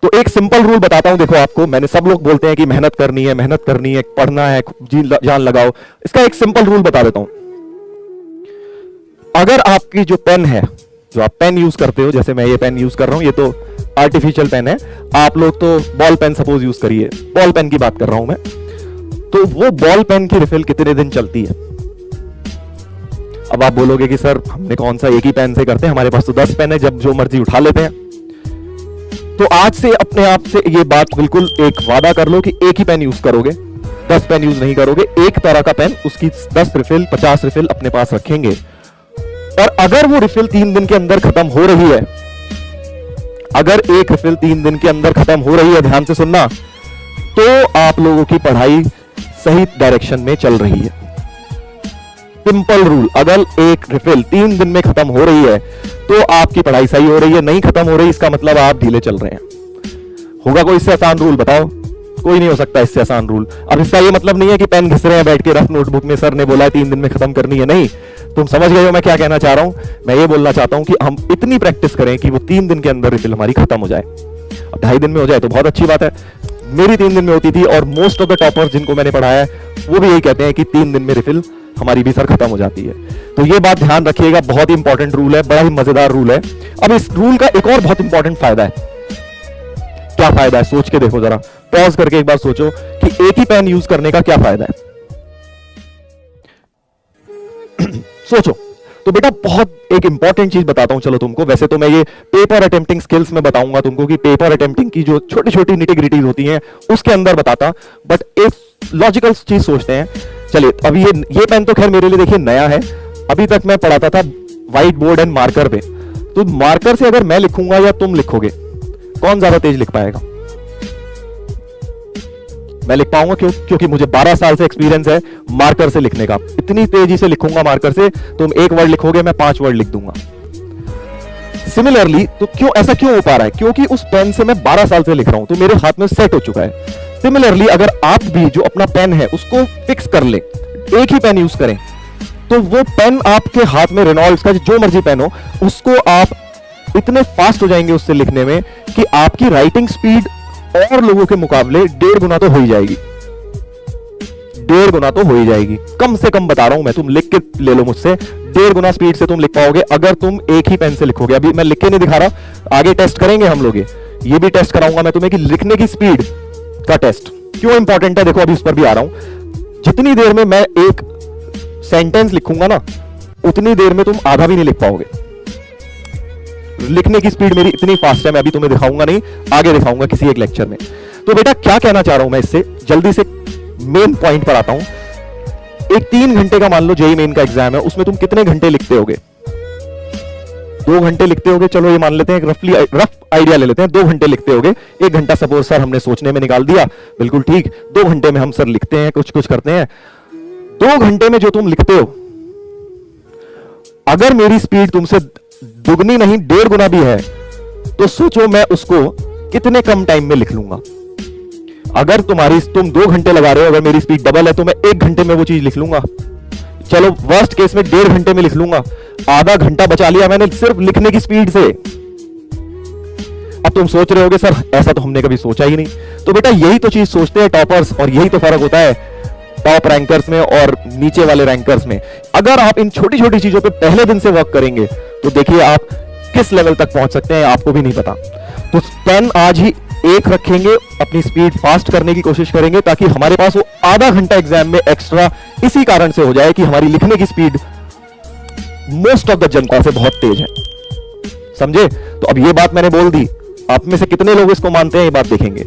तो एक simple rule बताता हूं, देखो आपको, मैंने सब लोग बोलते हैं कि मेहनत करनी है, पढ़ना है, जी जान लगाओ। इसका एक सिंपल रूल बता देता हूं। अगर आपकी जो पेन है, जो आप पेन यूज करते हो, जैसे मैं ये पेन यूज कर रहा हूं, ये तो आर्टिफिशियल पेन है, आप लोग तो बॉल पेन सपोज यूज करिए, बॉल पेन की बात कर रहा हूं मैं। तो वो बॉल पेन की रिफिल कितने दिन चलती है? अब आप बोलोगे कि सर हमने कौन सा एक ही पेन से करते हैं, हमारे पास तो 10 पेन है, जब जो मर्जी उठा लेते हैं। तो आज से अपने आप से ये बात बिल्कुल एक वादा कर लो कि एक ही पेन यूज करोगे, 10 पेन यूज नहीं करोगे। एक तरह का पेन, उसकी 10 रिफिल 50 रिफिल अपने पास रखेंगे। और अगर वो रिफिल 3 दिन के अंदर खत्म हो रही है, अगर एक रिफिल 3 दिन के अंदर खत्म हो रही है, ध्यान से सुनना, तो आप लोगों की पढ़ाई सही डायरेक्शन में चल रही है। सिंपल रूल, अगर एक रिफिल 3 दिन में खत्म हो रही है तो आपकी पढ़ाई सही हो रही है, नहीं खत्म हो रही इसका मतलब आप ढीले चल रहे हैं। होगा कोई इससे आसान रूल? बताओ, कोई नहीं हो सकता इससे आसान रूल। अब इसका ये मतलब नहीं है कि पेन घिस रहे हैं बैठ के रफ नोटबुक में, सर ने बोला है 3 दिन में खत्म करनी है, नहीं। तुम समझ गए हो मैं क्या कहना चाह रहा हूं? मैं ये बोलना चाहता हूं कि हम इतनी प्रैक्टिस करें कि वो 3 दिन के अंदर रिफिल हमारी खत्म हो जाए। अब 2.5 दिन में हो जाए तो बहुत अच्छी बात है। मेरी 3 दिन में होती थी, और मोस्ट ऑफ द टॉपर्स जिनको मैंने पढ़ाया है वो भी यही कहते हैं कि 3 दिन में रिफिल हमारी भी सर खत्म हो जाती है। तो ये बात ध्यान रखिएगा, बहुत ही इंपॉर्टेंट रूल है, बड़ा ही मजेदार रूल है। अब इस रूल का एक और बहुत इंपॉर्टेंट फायदा है। क्या फायदा है? सोच के देखो, जरा पॉज करके एक बार सोचो कि एक ही पेन यूज करने का क्या फायदा है। सोचो। तो बेटा बहुत एक इंपॉर्टेंट चीज बताता हूं चलो तुमको। वैसे तो मैं ये पेपर अटेम्प्टिंग स्किल्स में बताऊंगा तुमको कि पेपर अटेम्प्टिंग की जो छोटी छोटी निटी-ग्रिटीज होती हैं उसके अंदर बताता, बट एक लॉजिकल चीज सोचते हैं। चलिए, अभी ये पेन तो खैर मेरे लिए देखिए नया है। अभी तक मैं पढ़ाता था व्हाइट बोर्ड एंड मार्कर पे। तो मार्कर से अगर मैं लिखूंगा या तुम लिखोगे, कौन ज्यादा तेज लिख पाएगा? मैं लिख पाऊंगा, क्योंकि मुझे 12 साल से एक्सपीरियंस है मार्कर से लिखने का। इतनी तेजी से लिखूंगा मार्कर से, तुम एक वर्ड लिखोगे मैं 5 वर्ड लिख दूंगा। सिमिलरली, तो क्यों ऐसा क्यों हो पा रहा है? क्योंकि उस पेन से मैं 12 साल से लिख रहा हूं, तो मेरे हाथ में सेट हो चुका है। सिमिलरली, अगर आप भी जो अपना पेन है उसको फिक्स कर ले, एक ही पेन यूज करें, तो वो पेन आपके हाथ में, रेनॉल्ड्स का जो मर्जी पेन हो, उसको आप इतने फास्ट हो जाएंगे उससे लिखने में कि आपकी राइटिंग स्पीड और लोगों के मुकाबले 1.5 गुना तो हो ही जाएगी। 1.5 गुना तो हो ही जाएगी, कम से कम बता रहा हूं मैं। तुम लिख के ले लो मुझसे, 1.5 गुना स्पीड से तुम लिख पाओगे अगर तुम एक ही पेन से लिखोगे। अभी मैं लिख के नहीं दिखा रहा, आगे टेस्ट करेंगे हम लोग। ये भी टेस्ट कराऊंगा मैं तुम्हें कि लिखने की स्पीड का टेस्ट क्यों इंपॉर्टेंट है। देखो अभी उस पर भी आ रहा हूं। जितनी देर में मैं एक सेंटेंस लिखूंगा ना, उतनी देर में तुम आधा भी नहीं लिख पाओगे। लिखने की स्पीड मेरी इतनी फास्ट है, मैं अभी तुम्हें दिखाऊंगा नहीं, आगे दिखाऊंगा किसी एक लेक्चर में। तो बेटा क्या कहना चाह रहा हूं मैं इससे, जल्दी से मेन पॉइंट पर आता हूं। एक 3 घंटे का मान लो जेईई मेन का एग्जाम है, उसमें तुम कितने घंटे लिखते होगे? 2 घंटे लिखते होगे। चलो ये मान लेते हैं, रफ आइडिया ले लेते हैं, 2 घंटे लिखते होगे। 1 घंटा सपोज सर हमने सोचने में निकाल दिया, बिल्कुल ठीक। 2 घंटे में हम सर लिखते हैं, कुछ कुछ करते हैं। 2 घंटे में जो तुम लिखते हो, अगर मेरी स्पीड तुमसे दुगनी नहीं 1.5 गुना भी है, तो सोचो मैं उसको कितने कम टाइम में लिख लूंगा। अगर तुम 2 घंटे लगा रहे हो, अगर मेरी स्पीड डबल है तो मैं 1 घंटे में वो चीज लिख लूंगा। चलो वर्स्ट केस में 1.5 घंटे में लिख लूंगा, आधा घंटा बचा लिया मैंने सिर्फ लिखने की स्पीड से। अब तुम सोच रहे होगे सर ऐसा तो हमने कभी सोचा ही नहीं। तो बेटा यही तो चीज सोचते हैं टॉपर्स, और यही तो फर्क होता है टॉप रैंकर्स में और नीचे वाले रैंकर्स में। अगर आप इन छोटी छोटी चीजों पे पहले दिन से वर्क करेंगे तो देखिए आप किस लेवल तक पहुंच सकते हैं, आपको भी नहीं पता। तो पेन आज ही एक रखेंगे, अपनी स्पीड फास्ट करने की कोशिश करेंगे, ताकि हमारे पास वो आधा घंटा एग्जाम में एक्स्ट्रा इसी कारण से हो जाए कि हमारी लिखने की स्पीड मोस्ट ऑफ द जनता से बहुत तेज है। समझे? तो अब ये बात मैंने बोल दी, आप में से कितने लोग इसको मानते हैं ये बात देखेंगे।